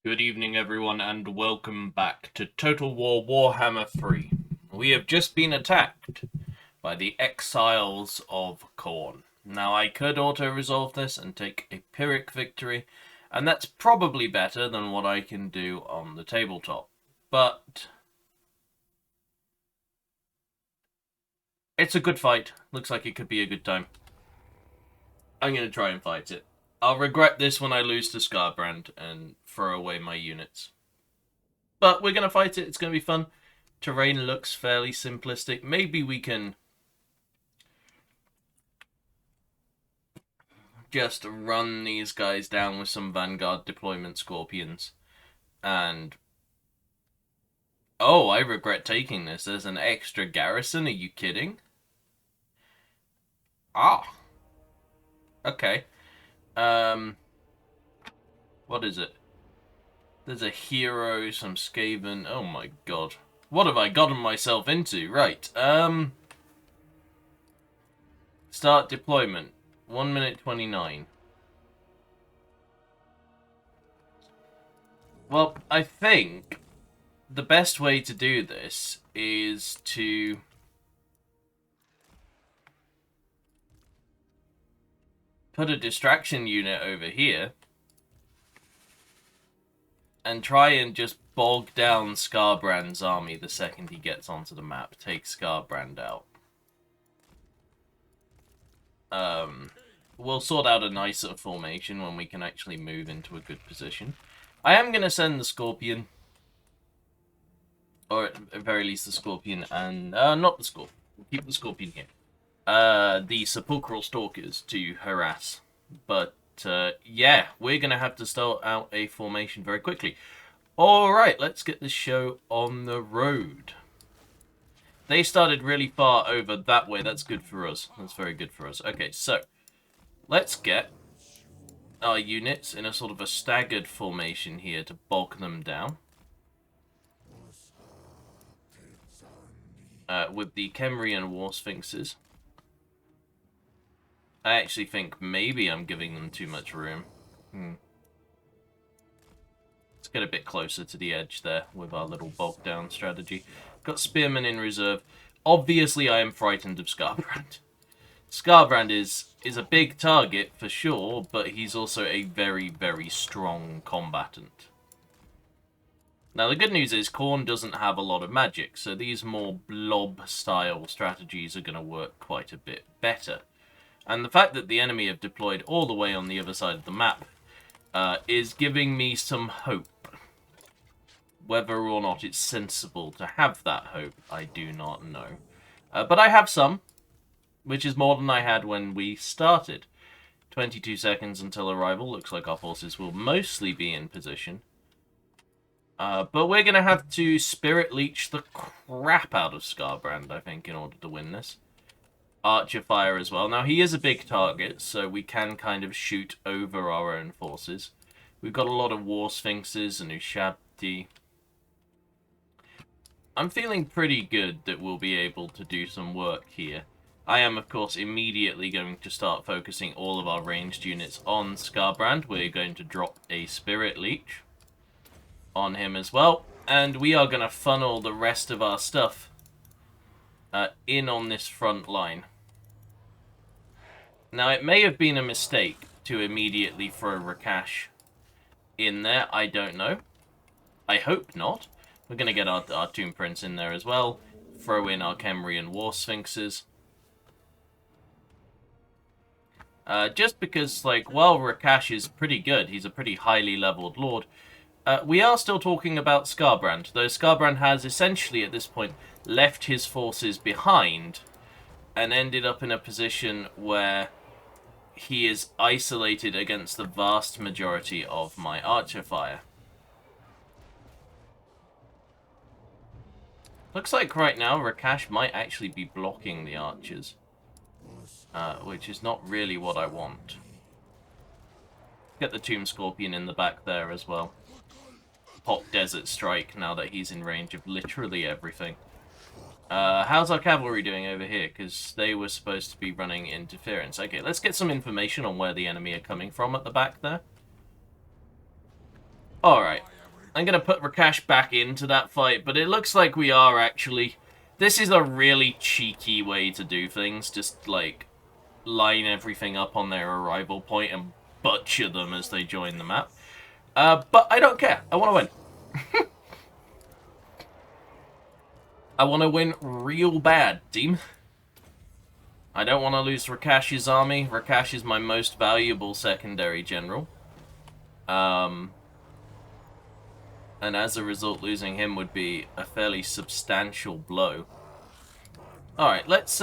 Good evening, everyone, and welcome back to Total War Warhammer 3. We have just been attacked by the Exiles of Khorne. Now, I could auto-resolve this and take a Pyrrhic victory, and that's probably better than what I can do on the tabletop. But it's a good fight. Looks like it could be a good time. I'm going to try and fight it. I'll regret this when I lose to Scarbrand and throw away my units. But we're going to fight it. It's going to be fun. Terrain looks fairly simplistic. Maybe we can just run these guys down with some Vanguard deployment Scorpions. And... oh, I regret taking this. There's an extra garrison. Are you kidding? Ah. Okay. What is it? There's a hero, some Skaven. Oh my god. What have I gotten myself into? Right. Start deployment. 1 minute 29. Well, I think the best way to do this is to put a distraction unit over here and try and just bog down Scarbrand's army the second he gets onto the map. Take Scarbrand out. We'll sort out a nicer formation when we can actually move into a good position. I am going to send the Scorpion, or at very least the Scorpion, and not the Scorpion. We'll keep the Scorpion here. The Sepulchral Stalkers to harass. But yeah, we're going to have to start out a formation very quickly. Alright, let's get this show on the road. They started really far over that way. That's good for us. That's very good for us. Okay, so let's get our units in a sort of a staggered formation here to bulk them down. With the Kemrian War Sphinxes. I actually think maybe I'm giving them too much room. Let's get a bit closer to the edge there with our little bulk down strategy. Got Spearmen in reserve. Obviously, I am frightened of Scarbrand. Scarbrand is a big target for sure, but he's also a very, very strong combatant. Now, the good news is Khorne doesn't have a lot of magic, so these more blob-style strategies are going to work quite a bit better. And the fact that the enemy have deployed all the way on the other side of the map is giving me some hope. Whether or not it's sensible to have that hope, I do not know. But I have some, which is more than I had when we started. 22 seconds until arrival. Looks like our forces will mostly be in position. But we're going to have to Spirit Leech the crap out of Scarbrand, I think, in order to win this. Archer Fire as well. Now, he is a big target, so we can kind of shoot over our own forces. We've got a lot of War Sphinxes and Ushabti. I'm feeling pretty good that we'll be able to do some work here. I am, of course, immediately going to start focusing all of our ranged units on Scarbrand. We're going to drop a Spirit Leech on him as well. And we are going to funnel the rest of our stuff in on this front line. Now, it may have been a mistake to immediately throw Rakash in there. I don't know. I hope not. We're going to get our Tomb Prince in there as well. Throw in our Kemrian War Sphinxes. Just because, like, while Rakash is pretty good, he's a pretty highly leveled lord, we are still talking about Scarbrand, though Scarbrand has essentially, at this point, left his forces behind and ended up in a position where he is isolated against the vast majority of my Archer Fire. Looks like right now Rakash might actually be blocking the archers, which is not really what I want. Get the Tomb Scorpion in the back there as well. Pop Desert Strike now that he's in range of literally everything. How's our cavalry doing over here? Because they were supposed to be running interference. Okay, let's get some information on where the enemy are coming from at the back there. Alright. I'm going to put Rakash back into that fight, but it looks like we are actually... This is a really cheeky way to do things. Just, like, line everything up on their arrival point and butcher them as they join the map. But I don't care. I want to win. I want to win real bad, team. I don't want to lose Rakash's army. Rakash is my most valuable secondary general. And as a result, losing him would be a fairly substantial blow. Alright, let's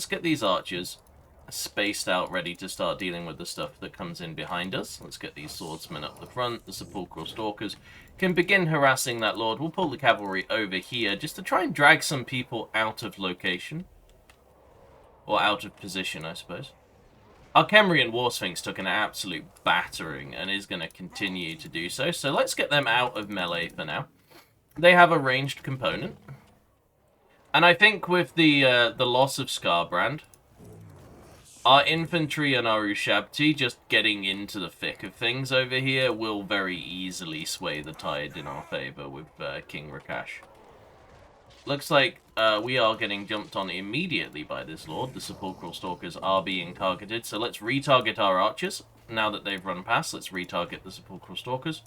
get these archers spaced out, ready to start dealing with the stuff that comes in behind us. Let's get these swordsmen up the front. The sepulchral stalkers can begin harassing that lord. We'll pull the cavalry over here just to try and drag some people out of location. Or out of position, I suppose. Our Kemrian War Sphinx took an absolute battering and is going to continue to do so. So let's get them out of melee for now. They have a ranged component. And I think with the loss of Skarbrand, our infantry and our Ushabti just getting into the thick of things over here will very easily sway the tide in our favor with King Rakash. Looks like we are getting jumped on immediately by this lord. The sepulchral stalkers are being targeted, so let's retarget our archers. Now that they've run past, let's retarget the sepulchral stalkers.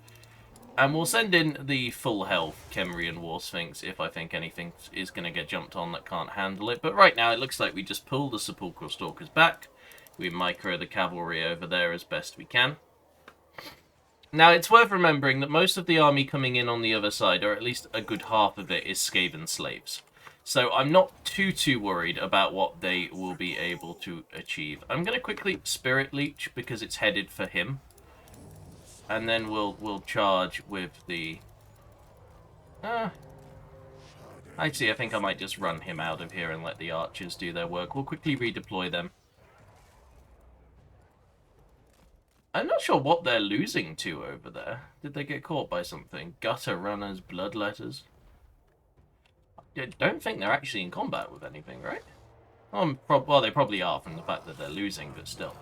And we'll send in the full health Kemrian War Sphinx if I think anything is going to get jumped on that can't handle it. But right now it looks like we just pull the sepulchral stalkers back. We micro the cavalry over there as best we can. Now, it's worth remembering that most of the army coming in on the other side, or at least a good half of it, is Skaven slaves. So I'm not too worried about what they will be able to achieve. I'm going to quickly Spirit Leech because it's headed for him. And then we'll charge with the... Actually, I think I might just run him out of here and let the archers do their work. We'll quickly redeploy them. I'm not sure what they're losing to over there. Did they get caught by something? Gutter runners, bloodletters. I don't think they're actually in combat with anything, right? Well, they probably are from the fact that they're losing, but still.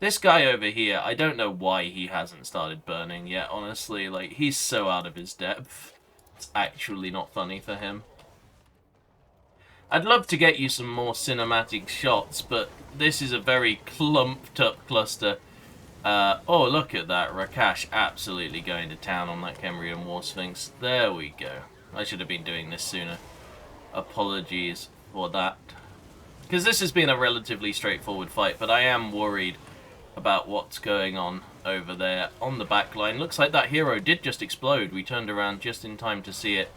This guy over here, I don't know why he hasn't started burning yet, honestly. Like, he's so out of his depth. It's actually not funny for him. I'd love to get you some more cinematic shots, but this is a very clumped up cluster. Oh, look at that. Rakash absolutely going to town on that Kemrian War Sphinx. There we go. I should have been doing this sooner. Apologies for that. Because this has been a relatively straightforward fight, but I am worried about what's going on over there on the back line. Looks like that hero did just explode. We turned around just in time to see it.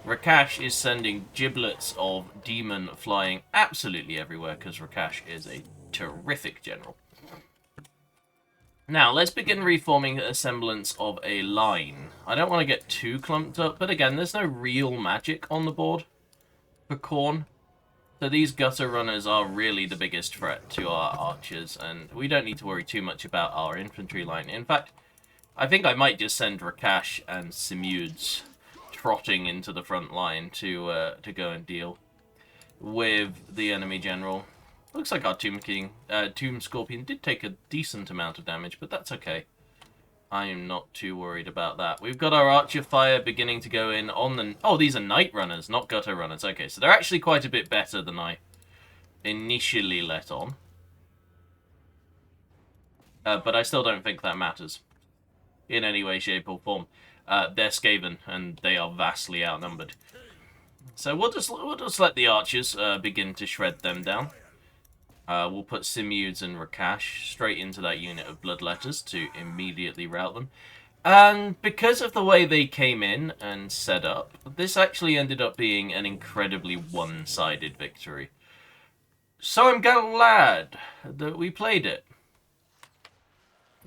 Rakash is sending giblets of demon flying absolutely everywhere because Rakash is a terrific general. Now, let's begin reforming a semblance of a line. I don't want to get too clumped up, but again, there's no real magic on the board for Khorne. So these gutter runners are really the biggest threat to our archers, and we don't need to worry too much about our infantry line. In fact, I think I might just send Rakash and Simudes trotting into the front line to go and deal with the enemy general. Looks like our Tomb Scorpion did take a decent amount of damage, but that's okay. I am not too worried about that. We've got our Archer Fire beginning to go in on the... Oh, these are Night Runners, not Gutter Runners. Okay, so they're actually quite a bit better than I initially let on. But I still don't think that matters in any way, shape, or form. They're Skaven, and they are vastly outnumbered. So we'll just let the archers begin to shred them down. We'll put Simudes and Rakash straight into that unit of Bloodletters to immediately rout them. And because of the way they came in and set up, this actually ended up being an incredibly one-sided victory. So I'm glad that we played it.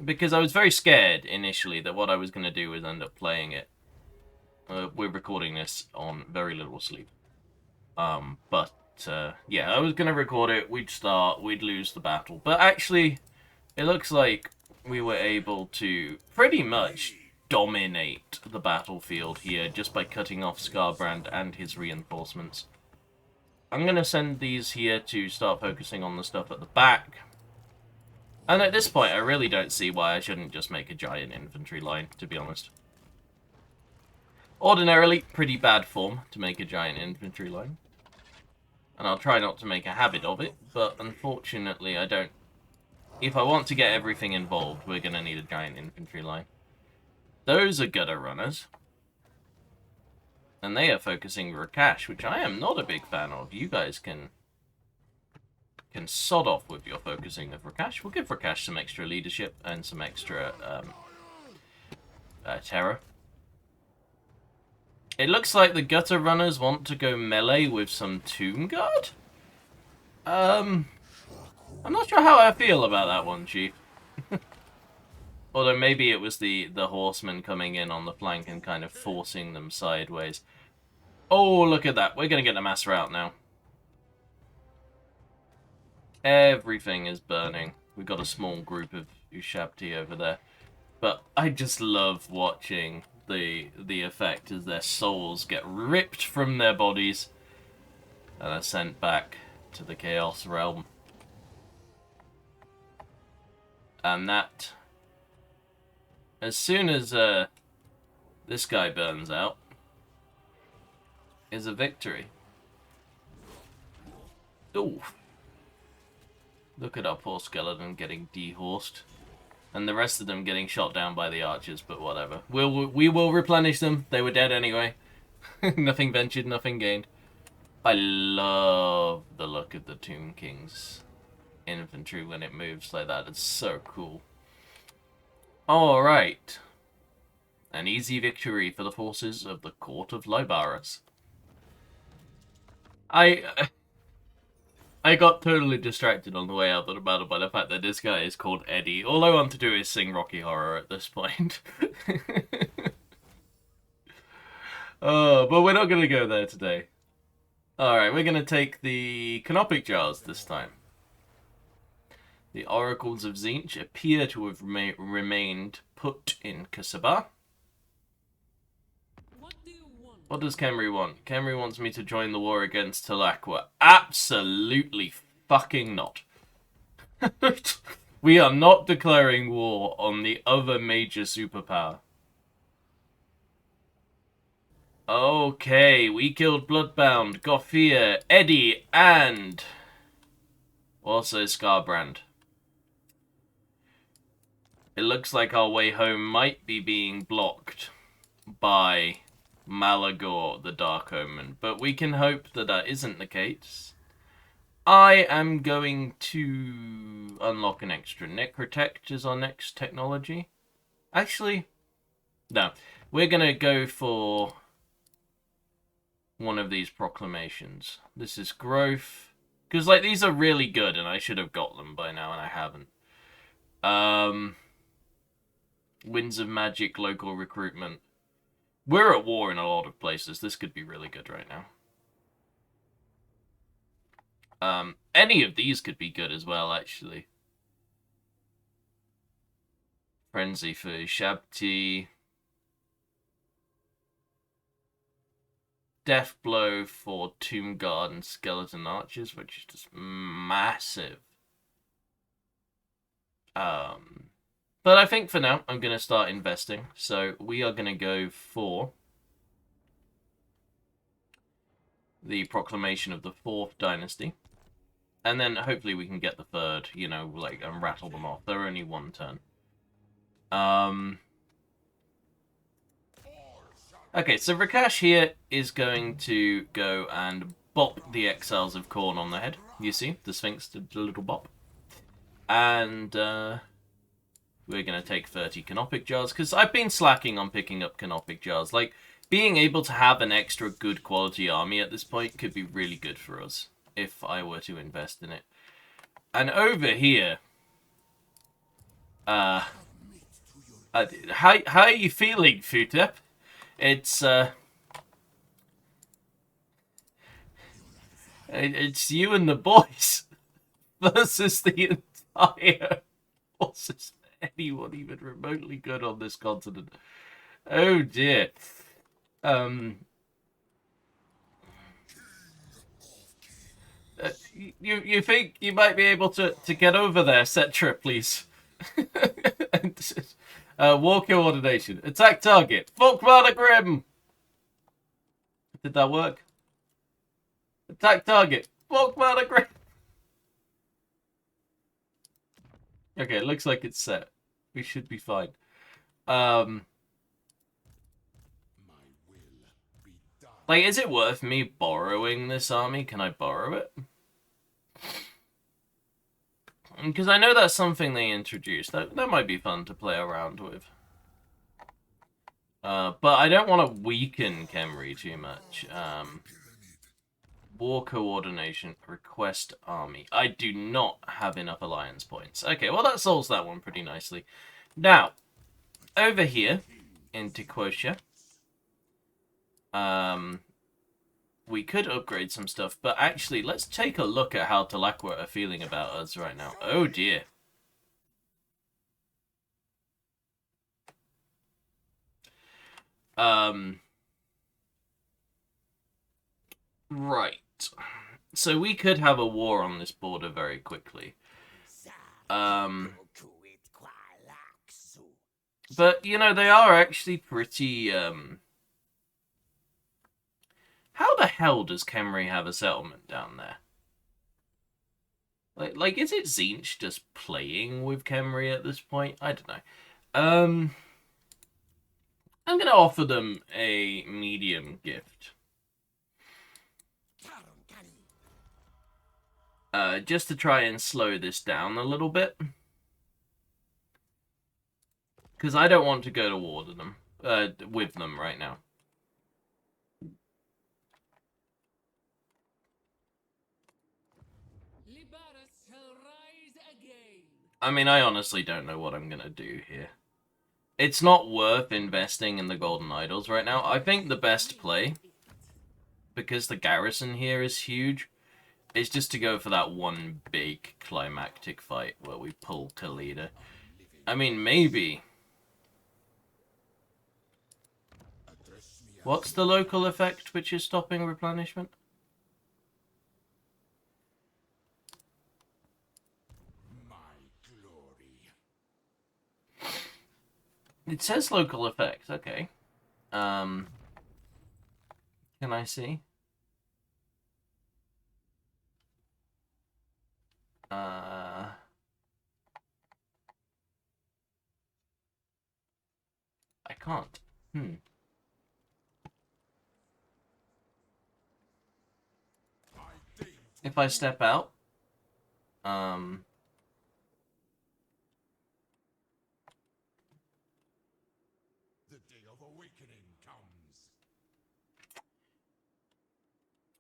Because I was very scared initially that what I was going to do was end up playing it. We're recording this on very little sleep. Yeah, I was going to record it, we'd start, we'd lose the battle. But actually, it looks like we were able to pretty much dominate the battlefield here just by cutting off Skarbrand and his reinforcements. I'm going to send these here to start focusing on the stuff at the back. And at this point, I really don't see why I shouldn't just make a giant infantry line, to be honest. Ordinarily, pretty bad form to make a giant infantry line. And I'll try not to make a habit of it, but unfortunately I don't. If I want to get everything involved, we're going to need a giant infantry line. Those are gutter runners. And they are focusing Rakash, which I am not a big fan of. You guys can sod off with your focusing of Rakash. We'll give Rakash some extra leadership and some extra terror. It looks like the gutter runners want to go melee with some Tomb Guard. I'm not sure how I feel about that one, Chief. Although maybe it was the horsemen coming in on the flank and kind of forcing them sideways. Oh, look at that. We're going to get the mass rout now. Everything is burning. We've got a small group of Ushabti over there. But I just love watching the effect as their souls get ripped from their bodies and are sent back to the Chaos Realm. And that, as soon as this guy burns out, is a victory. Ooh. Look at our poor skeleton getting dehorsed. And the rest of them getting shot down by the archers, but whatever. We will replenish them. They were dead anyway. Nothing ventured, nothing gained. I love the look of the Tomb King's infantry when it moves like that. It's so cool. Alright. An easy victory for the forces of the Court of Lybaris. I got totally distracted on the way out of the battle by the fact that this guy is called Eddie. All I want to do is sing Rocky Horror at this point. But we're not going to go there today. Alright, we're going to take the Canopic Jars this time. The Oracles of Tzeentch appear to have remained put in Kasaba. What does Khemri want? Khemri wants me to join the war against Talakwa. Absolutely fucking not. We are not declaring war on the other major superpower. Okay, we killed Bloodbound, Goffia, Eddie, and also Scarbrand. It looks like our way home might be being blocked by Malagor, the Dark Omen, but we can hope that that isn't the case. I am going to unlock an extra Necrotect as our next technology. Actually, no. We're going to go for one of these proclamations. This is growth. Because, like, these are really good, and I should have got them by now, and I haven't. Winds of Magic, local recruitment. We're at war in a lot of places. This could be really good right now. Any of these could be good as well, actually. Frenzy for Shabti. Death Blow for Tomb Guard and Skeleton Archers, which is just massive. But I think for now, I'm going to start investing. So we are going to go for the Proclamation of the 4th Dynasty. And then hopefully we can get the 3rd, you know, like, and rattle them off. They're only one turn. Okay, so Rakash here is going to go and bop the Exiles of Khorne on the head. You see, the Sphinx did a little bop. And we're going to take 30 Canopic Jars, because I've been slacking on picking up Canopic Jars. Like, being able to have an extra good quality army at this point could be really good for us, if I were to invest in it. And over here, how are you feeling, Futep? It's you and the boys versus the entire forces of anyone even remotely good on this continent. Oh dear. You think you might be able to get over there, Cetra, please? War coordination. Attack target. Volkmar Grim. Did that work? Attack target. Volkmar Grim. Okay, it looks like it's set. We should be fine. Like, is it worth me borrowing this army? Can I borrow it? Because I know that's something they introduced. That might be fun to play around with. But I don't want to weaken Khemri too much. War coordination, request army. I do not have enough alliance points. Okay, well that solves that one pretty nicely. Now, over here, in Tequotia, we could upgrade some stuff, but actually, let's take a look at how Talakwa are feeling about us right now. Oh dear. Right. So we could have a war on this border very quickly. But, you know, they are actually pretty, How the hell does Khemri have a settlement down there? Like, is it Tzeentch just playing with Khemri at this point? I don't know. I'm gonna offer them a medium gift. Just to try and slow this down a little bit. Because I don't want to go to war to them, with them right now. I mean, I honestly don't know what I'm gonna do here. It's not worth investing in the Golden Idols right now. I think the best play, because the garrison here is huge, is just to go for that one big climactic fight where we pull Khalida. I mean, maybe. What's the local effect which is stopping replenishment? It says local effect, okay. Can I see? I can't. If I step out,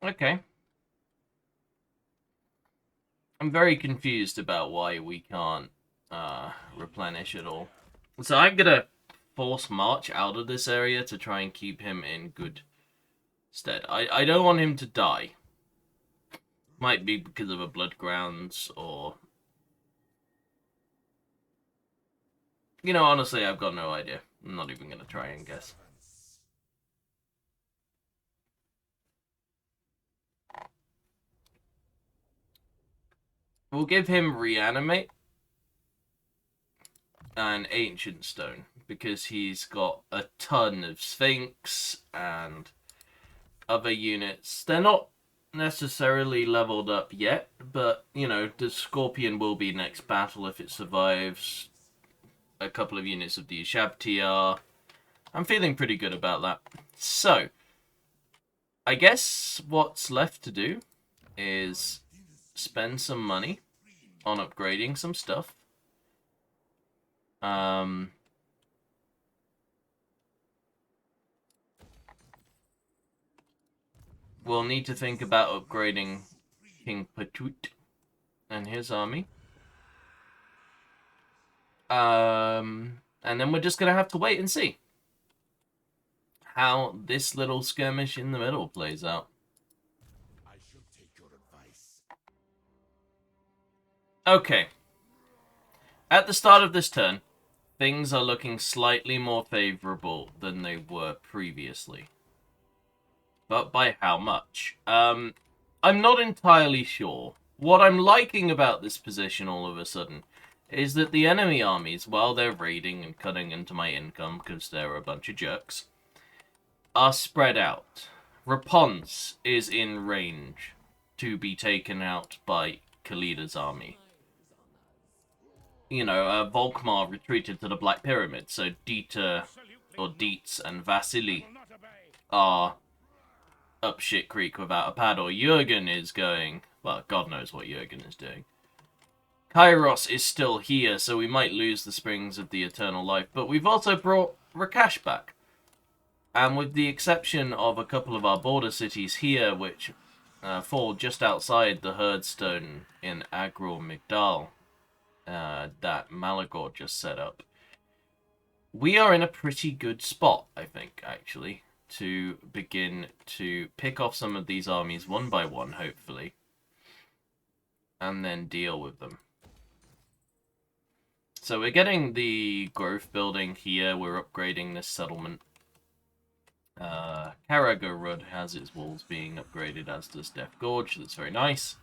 okay. I'm very confused about why we can't replenish at all. So I'm gonna force March out of this area to try and keep him in good stead. I don't want him to die. Might be because of a blood grounds or... You know, honestly, I've got no idea. I'm not even gonna try and guess. We'll give him Reanimate and Ancient Stone, because he's got a ton of Sphinx and other units. They're not necessarily leveled up yet, but, you know, the Scorpion will be next battle if it survives. A couple of units of the Shabtiar. I'm feeling pretty good about that. So, I guess what's left to do is spend some money on upgrading some stuff. We'll need to think about upgrading King Patut and his army. And then we're just going to have to wait and see how this little skirmish in the middle plays out. I should take your advice. Okay. At the start of this turn, things are looking slightly more favorable than they were previously. But by how much? I'm not entirely sure. What I'm liking about this position all of a sudden is that the enemy armies, while they're raiding and cutting into my income because they're a bunch of jerks, are spread out. Rapunzel is in range to be taken out by Khalida's army. You know, Volkmar retreated to the Black Pyramid, so Dieter, or Dietz, and Vasily are up shit creek without a paddle. Jürgen is going... Well, God knows what Jürgen is doing. Kairos is still here, so we might lose the Springs of the Eternal Life, but we've also brought Rakash back. And with the exception of a couple of our border cities here, which fall just outside the Herdstone in Agror Migdal, that Malagor just set up, we are in a pretty good spot, I think, actually, to begin to pick off some of these armies one by one, hopefully, and then deal with them. So we're getting the growth building here, we're upgrading this settlement. Karagorod has its walls being upgraded, as does Death Gorge, that's very nice.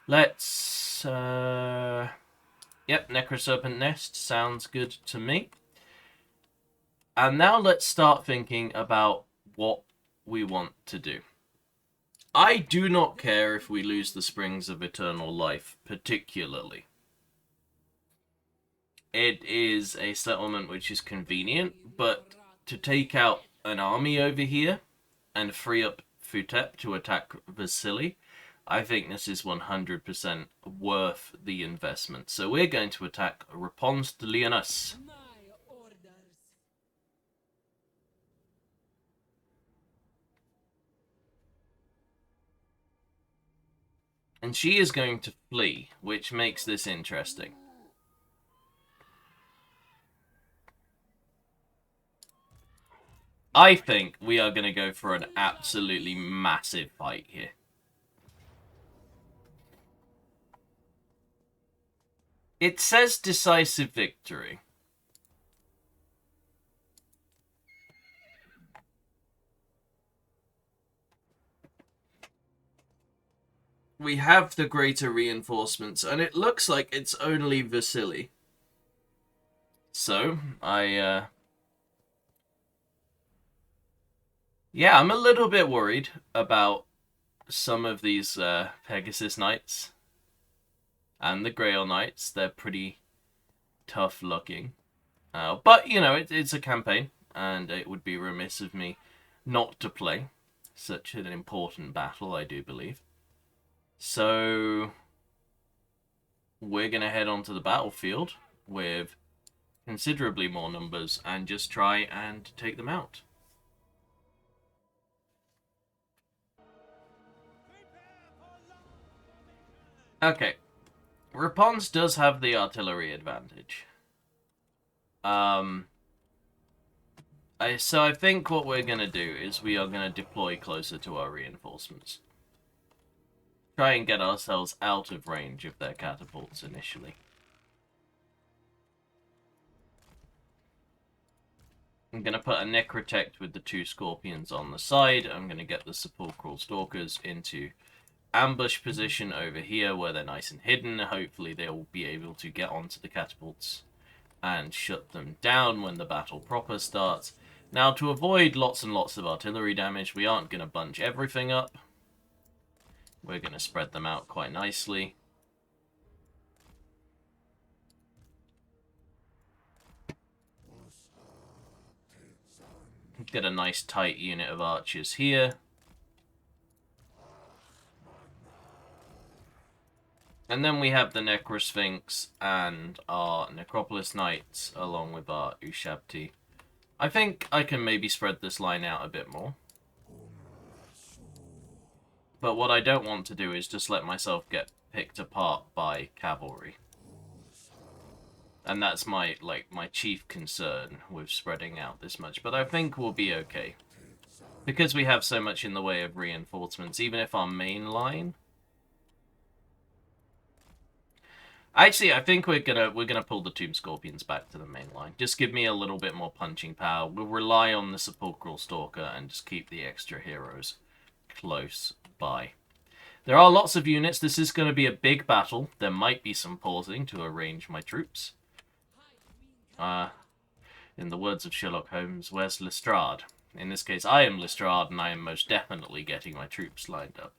Let's... Yep, Necroserpent Nest sounds good to me. And now let's start thinking about what we want to do. I do not care if we lose the Springs of Eternal Life, particularly. It is a settlement which is convenient, but to take out an army over here and free up Futep to attack Vasily, I think this is 100% worth the investment. So we're going to attack Rapunzel de Leonis. And she is going to flee, which makes this interesting. I think we are going to go for an absolutely massive fight here. It says decisive victory. We have the greater reinforcements, and it looks like it's only Vasily. So, yeah, I'm a little bit worried about some of these Pegasus Knights and the Grail Knights. They're pretty tough looking. But, you know, it's a campaign, and it would be remiss of me not to play such an important battle, I do believe. So, we're going to head onto the battlefield with considerably more numbers and just try and take them out. Okay. Rapunzel does have the artillery advantage. So I think what we're going to do is we are going to deploy closer to our reinforcements. Try and get ourselves out of range of their catapults initially. I'm going to put a Necrotect with the 2 Scorpions on the side. I'm going to get the Sepulchral Stalkers into ambush position over here where they're nice and hidden. Hopefully they'll be able to get onto the catapults and shut them down when the battle proper starts. Now, to avoid lots and lots of artillery damage, we aren't going to bunch everything up. We're going to spread them out quite nicely. Get a nice tight unit of archers here. And then we have the Necrosphinx and our Necropolis Knights along with our Ushabti. I think I can maybe spread this line out a bit more. But what I don't want to do is just let myself get picked apart by cavalry. And that's my chief concern with spreading out this much. But I think we'll be okay. Because we have so much in the way of reinforcements, even if our main line... Actually, I think we're gonna pull the Tomb Scorpions back to the main line. Just give me a little bit more punching power. We'll rely on the Sepulchral Stalker and just keep the extra heroes close by. There are lots of units. This is going to be a big battle. There might be some pausing to arrange my troops. In the words of Sherlock Holmes, where's Lestrade? In this case, I am Lestrade, and I am most definitely getting my troops lined up.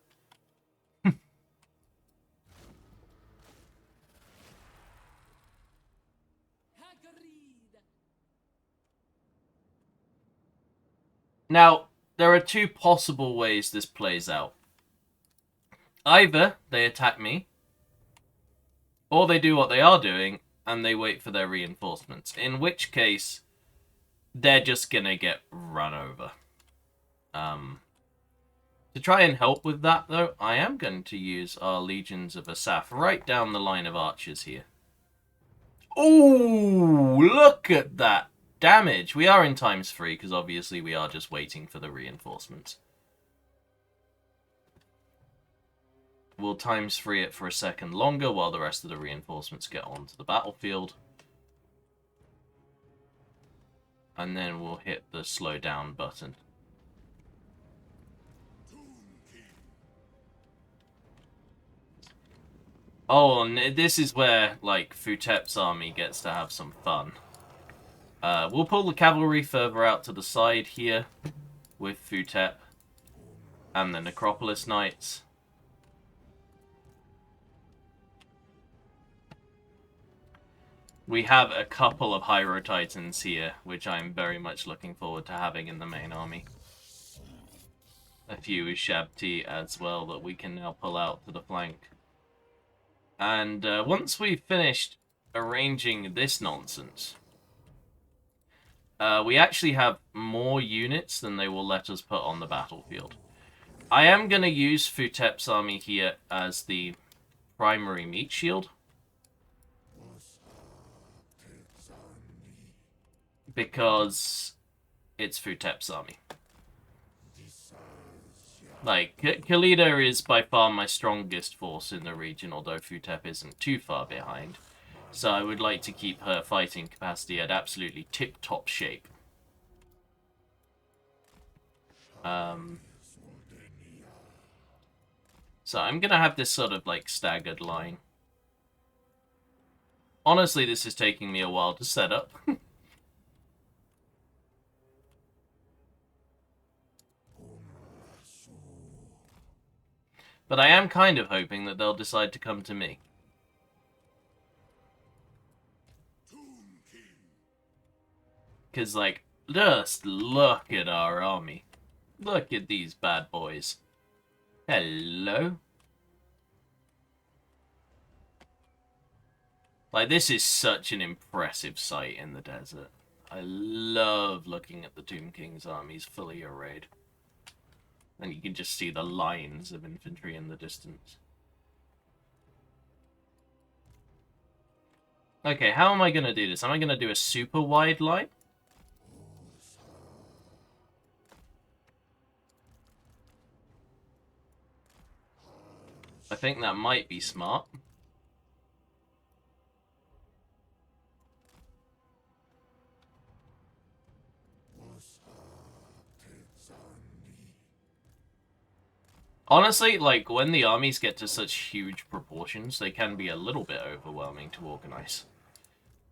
Now, there are two possible ways this plays out. Either they attack me, or they do what they are doing, and they wait for their reinforcements. In which case, they're just gonna get run over. To try and help with that, though, I am going to use our Legions of Asaph right down the line of archers here. Ooh, look at that damage. We are in ×3, because obviously we are just waiting for the reinforcements. We'll ×3 it for a second longer while the rest of the reinforcements get onto the battlefield. And then we'll hit the slow down button. Oh, and this is where, like, Futep's army gets to have some fun. We'll pull the cavalry further out to the side here with Futep and the Necropolis Knights. We have a couple of Hyro Titans here, which I'm very much looking forward to having in the main army. A few Shabti as well that we can now pull out to the flank. And once we've finished arranging this nonsense, we actually have more units than they will let us put on the battlefield. I am going to use Futep's army here as the primary meat shield, because it's Futep's army. Like, Khalida is by far my strongest force in the region, although Futep isn't too far behind. So I would like to keep her fighting capacity at absolutely tip-top shape. So I'm going to have this sort of, like, staggered line. Honestly, this is taking me a while to set up. But I am kind of hoping that they'll decide to come to me. Because, like, just look at our army. Look at these bad boys. Hello? Like, this is such an impressive sight in the desert. I love looking at the Tomb King's armies fully arrayed. And you can just see the lines of infantry in the distance. Okay, how am I going to do this? Am I going to do a super wide line? I think that might be smart. Honestly, like, when the armies get to such huge proportions, they can be a little bit overwhelming to organize.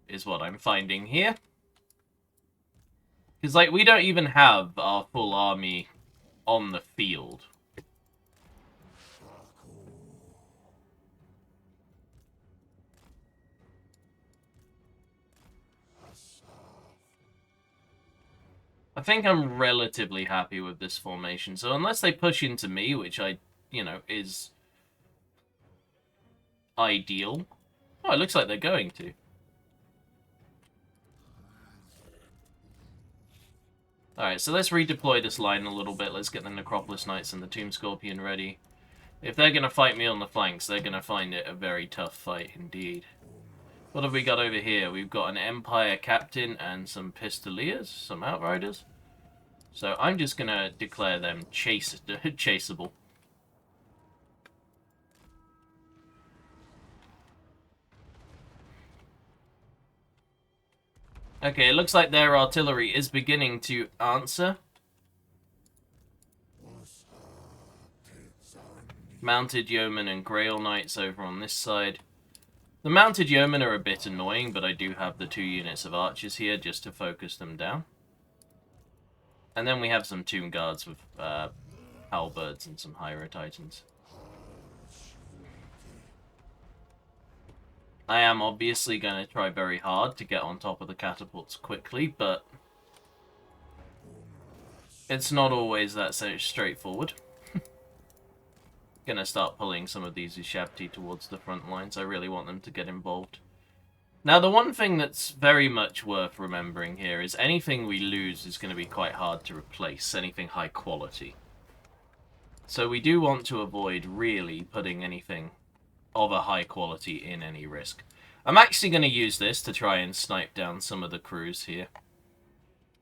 Is what I'm finding here. Because, like, we don't even have our full army on the field. I think I'm relatively happy with this formation. So unless they push into me, which is ideal. Oh, it looks like they're going to. Alright, so let's redeploy this line a little bit. Let's get the Necropolis Knights and the Tomb Scorpion ready. If they're going to fight me on the flanks, they're going to find it a very tough fight indeed. What have we got over here? We've got an Empire Captain and some Pistoliers, some Outriders. So I'm just going to declare them chaseable. Okay, it looks like their artillery is beginning to answer. Mounted Yeomen and Grail Knights over on this side. The Mounted Yeomen are a bit annoying, but I do have the 2 units of archers here just to focus them down. And then we have some Tomb Guards with halberds and some Hydra Titans. I am obviously going to try very hard to get on top of the catapults quickly, but it's not always that so straightforward. Gonna start pulling some of these Ushabti towards the front lines. I really want them to get involved. Now, the one thing that's very much worth remembering here is anything we lose is going to be quite hard to replace, anything high quality. So we do want to avoid really putting anything of a high quality in any risk. I'm actually going to use this to try and snipe down some of the crews here.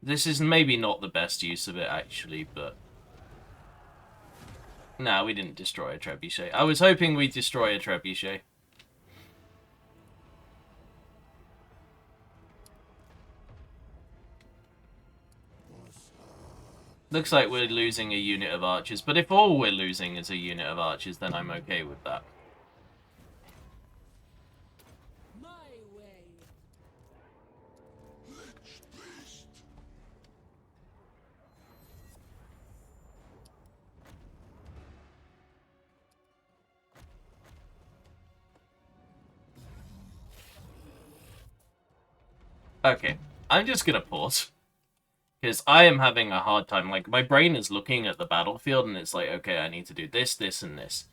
This is maybe not the best use of it, actually, but... No, we didn't destroy a trebuchet. I was hoping we'd destroy a trebuchet. Looks like we're losing a unit of archers, but if all we're losing is a unit of archers, then I'm okay with that. Okay, I'm just gonna pause. Because I am having a hard time. Like, my brain is looking at the battlefield and it's like, okay, I need to do this, this, and this.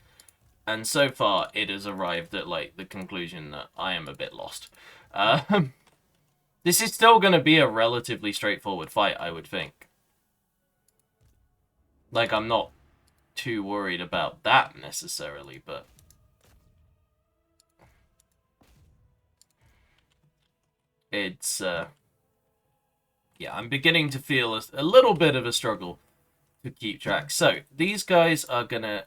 And so far, it has arrived at, like, the conclusion that I am a bit lost. This is still going to be a relatively straightforward fight, I would think. Like, I'm not too worried about that necessarily, but... It's, yeah, I'm beginning to feel a little bit of a struggle to keep track. So, these guys are gonna,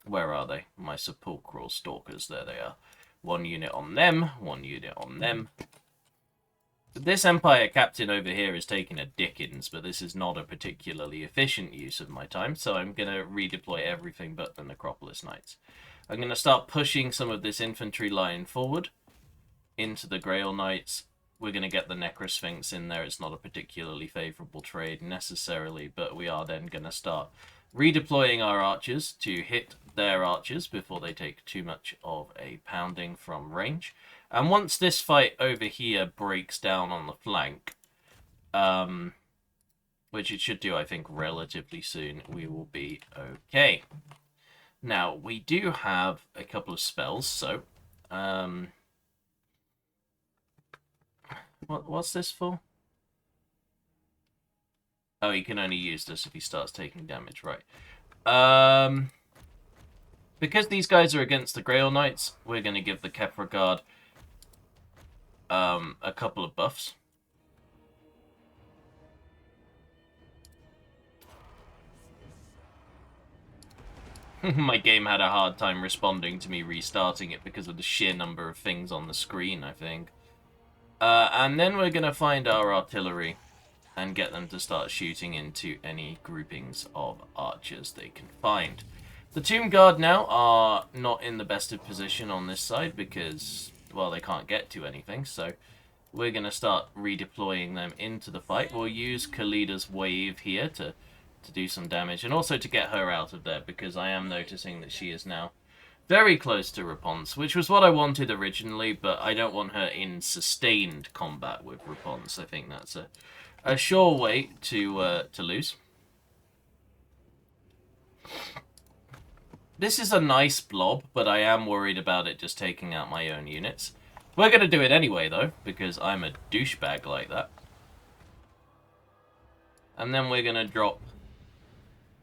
where are they? My sepulchral stalkers, there they are. 1 unit on them, 1 unit on them. This Empire Captain over here is taking a Dickens, but this is not a particularly efficient use of my time, so I'm gonna redeploy everything but the Necropolis Knights. I'm gonna start pushing some of this infantry line forward into the Grail Knights. We're going to get the Necrosphinx in there. It's not a particularly favourable trade necessarily, but we are then going to start redeploying our archers to hit their archers before they take too much of a pounding from range. And once this fight over here breaks down on the flank, which it should do, I think, relatively soon, we will be okay. Now, we do have a couple of spells, so... What's this for? Oh, he can only use this if he starts taking damage, right. Because these guys are against the Grail Knights, we're going to give the Kefra Guard a couple of buffs. My game had a hard time responding to me restarting it because of the sheer number of things on the screen, I think. And then we're going to find our artillery and get them to start shooting into any groupings of archers they can find. The Tomb Guard now are not in the best of position on this side because, well, they can't get to anything. So we're going to start redeploying them into the fight. We'll use Khalida's wave here to do some damage and also to get her out of there because I am noticing that she is now very close to Rapunzel, which was what I wanted originally, but I don't want her in sustained combat with Rapunzel. I think that's a sure way to lose. This is a nice blob, but I am worried about it just taking out my own units. We're going to do it anyway, though, because I'm a douchebag like that. And then we're going to drop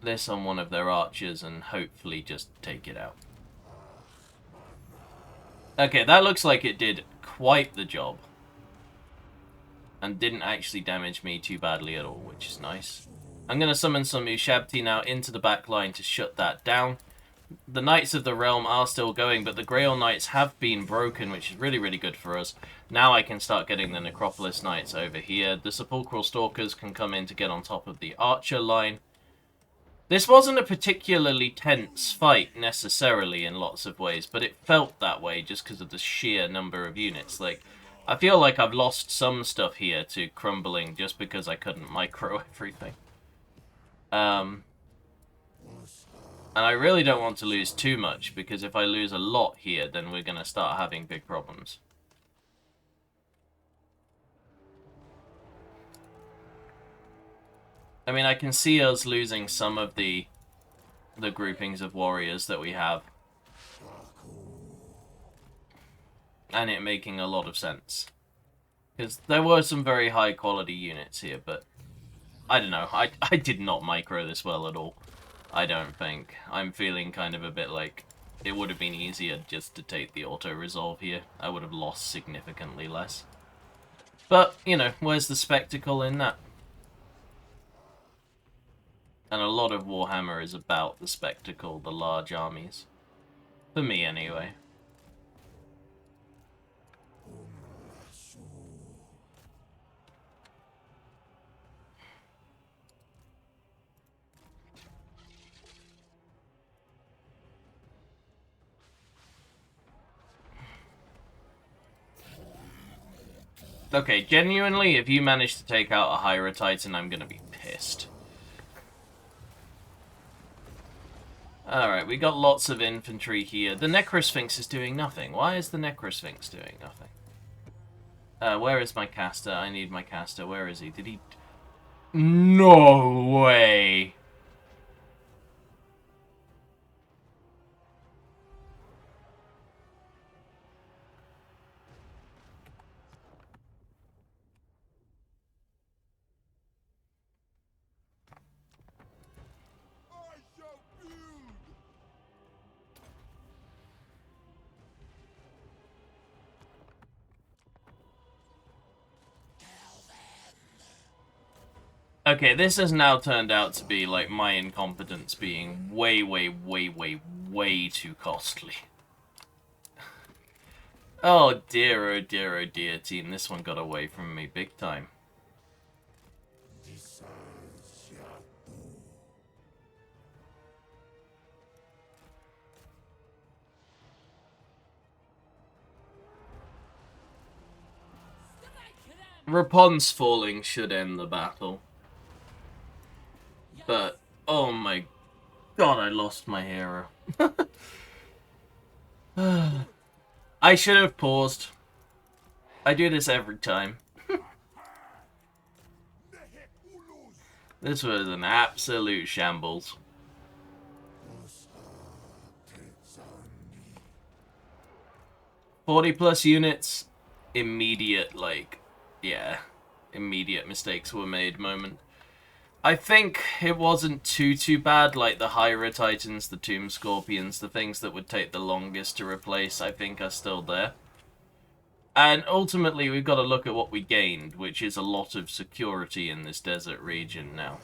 this on one of their archers and hopefully just take it out. Okay, that looks like it did quite the job. And didn't actually damage me too badly at all, which is nice. I'm going to summon some Ushabti now into the back line to shut that down. The Knights of the Realm are still going, but the Grail Knights have been broken, which is really, really good for us. Now I can start getting the Necropolis Knights over here. The Sepulchral Stalkers can come in to get on top of the Archer line. This wasn't a particularly tense fight, necessarily, in lots of ways, but it felt that way just because of the sheer number of units. Like, I feel like I've lost some stuff here to crumbling just because I couldn't micro everything. And I really don't want to lose too much, because if I lose a lot here, then we're going to start having big problems. I mean, I can see us losing some of the groupings of warriors that we have. And it making a lot of sense. Because there were some very high quality units here, but I don't know. I did not micro this well at all. I don't think. I'm feeling kind of a bit like it would have been easier just to take the auto-resolve here. I would have lost significantly less. But, you know, where's the spectacle in that? And a lot of Warhammer is about the spectacle, the large armies. For me, anyway. Okay, genuinely, if you manage to take out a Hydra Titan, I'm gonna be pissed. Alright, we got lots of infantry here. The Necrosphinx is doing nothing. Why is the Necrosphinx doing nothing? Where is my caster? I need my caster. Where is he? Did he... No way! Okay, this has now turned out to be, like, my incompetence being way, way, way, way, way too costly. Oh dear, oh dear, oh dear, team. This one got away from me big time. Rapon's falling should end the battle. But, oh my god, I lost my hero. I should have paused. I do this every time. This was an absolute shambles. +40 units, immediate, like, yeah, immediate mistakes were made moment. I think it wasn't too bad, like the Hydra Titans, the Tomb Scorpions, the things that would take the longest to replace, I think are still there. And ultimately, we've got to look at what we gained, which is a lot of security in this desert region now.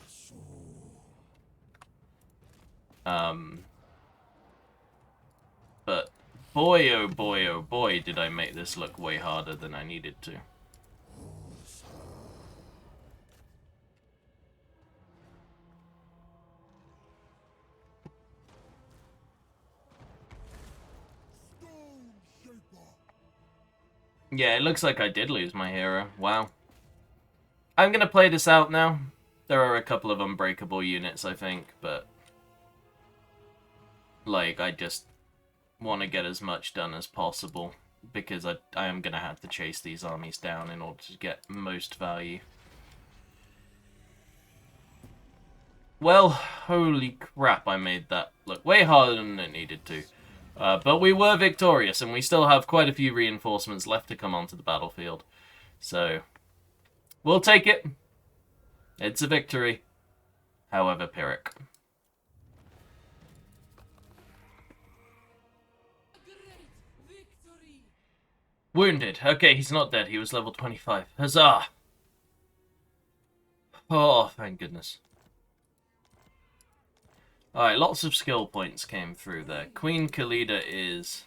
But boy, oh boy, oh boy, did I make this look way harder than I needed to. Yeah, it looks like I did lose my hero. Wow. I'm gonna play this out now. There are a couple of unbreakable units, I think, but... like, I just want to get as much done as possible, because I am gonna have to chase these armies down in order to get most value. Well, holy crap, I made that look way harder than it needed to. But we were victorious, and we still have quite a few reinforcements left to come onto the battlefield. So, we'll take it. It's a victory, however Pyrrhic. Wounded. Okay, he's not dead. He was level 25. Huzzah! Oh, thank goodness. Alright, lots of skill points came through there. Queen Khalida is...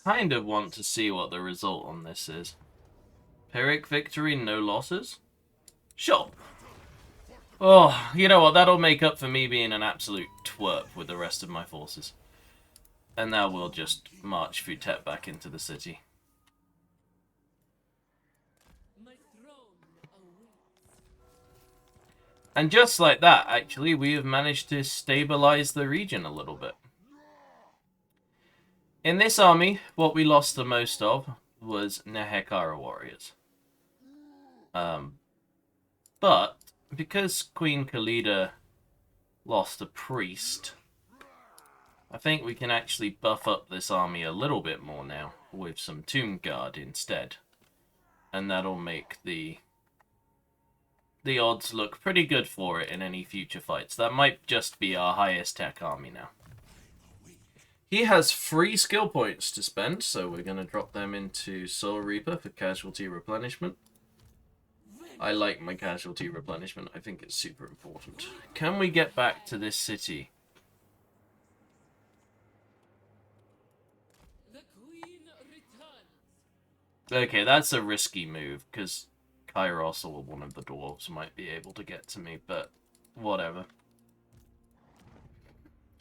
Kind of want to see what the result on this is. Pyrrhic victory, no losses? Sure. Oh, you know what? That'll make up for me being an absolute twerp with the rest of my forces. And now we'll just march Futep back into the city. And just like that, actually, we have managed to stabilize the region a little bit. In this army, what we lost the most of was Nehekara warriors. But because Queen Khalida lost a priest, I think we can actually buff up this army a little bit more now with some Tomb Guard instead. And that'll make the odds look pretty good for it in any future fights. That might just be our highest tech army now. He has 3 skill points to spend, so we're going to drop them into Soul Reaper for casualty replenishment. I like my casualty replenishment. I think it's super important. Can we get back to this city? Okay, that's a risky move, because Kairos or one of the dwarves might be able to get to me, but whatever.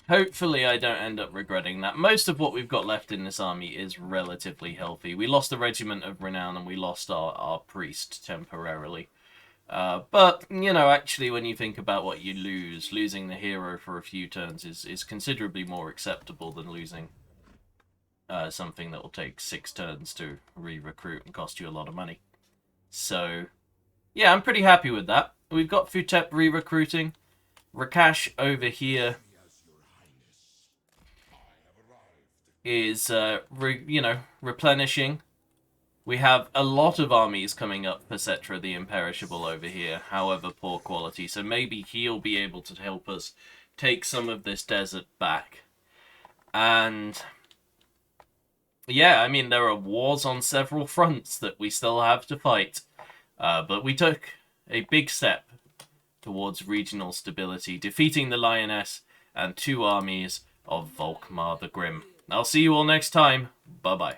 Hopefully I don't end up regretting that. Most of what we've got left in this army is relatively healthy. We lost the Regiment of Renown and we lost our priest temporarily. But, you know, actually when you think about what you lose, losing the hero for a few turns is considerably more acceptable than losing something that will take 6 turns to re-recruit and cost you a lot of money. So, yeah, I'm pretty happy with that. We've got Futep re-recruiting. Rakash over here is, replenishing. We have a lot of armies coming up for Cetra the Imperishable over here, however poor quality, so maybe he'll be able to help us take some of this desert back. And yeah, I mean, there are wars on several fronts that we still have to fight, but we took a big step towards regional stability, defeating the Lioness and 2 armies of Volkmar the Grim. I'll see you all next time. Bye-bye.